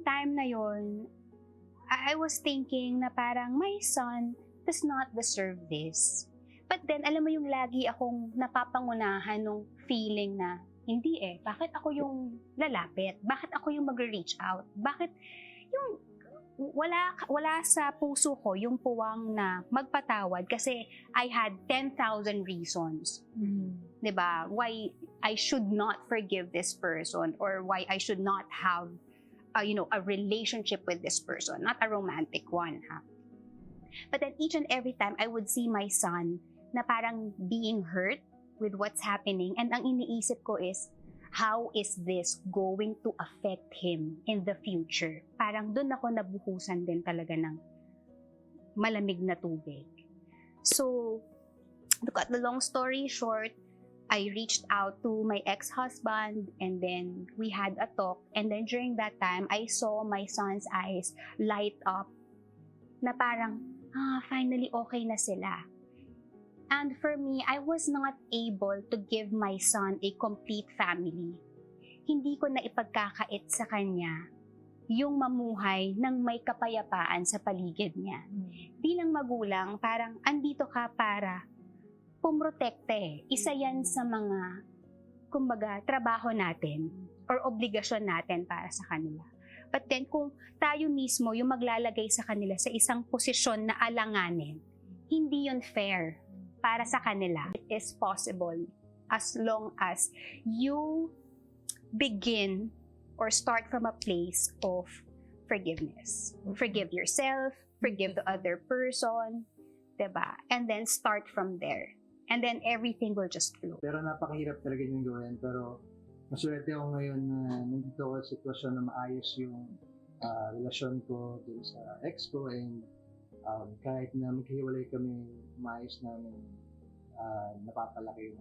nung time na yon, I was thinking na parang my son does not deserve this. But then, alam mo yung lagi akong napapangunahan nung feeling na, hindi bakit ako yung lalapit? Bakit ako yung mag-reach out? Bakit yung wala sa puso ko yung puwang na magpatawad kasi I had 10,000 reasons. 'Di ba? Why I should not forgive this person or why I should not have a relationship with this person, not a romantic one, ha. But then each and every time I would see my son na parang being hurt with what's happening, and ang iniisip ko is, how is this going to affect him in the future? Parang doon ako nabuhusan din talaga ng malamig na tubig. So, to cut the long story short, I reached out to my ex-husband and then we had a talk, and then during that time, I saw my son's eyes light up na parang, finally okay na sila. And for me, I was not able to give my son a complete family. Hindi ko na ipagkakait sa kanya yung mamuhay ng may kapayapaan sa paligid niya. Bilang magulang, parang andito ka para pumrotekte. Isa yan sa mga, kumbaga, trabaho natin or obligasyon natin para sa kanila. But then, kung tayo mismo yung maglalagay sa kanila sa isang posisyon na alanganin, hindi yun fair para sa kanila. It is possible as long as you begin or start from a place of forgiveness. Forgive yourself, forgive the other person, diba? And then start from there. And then everything will just flow. Pero napakahirap talaga yung gawin. Pero maswerte ako ngayon na nandito ako sa sitwasyon na maayos yung relasyon ko dun sa ex ko, and kahit na maghiwalay kami, maayos namin napapalaki yung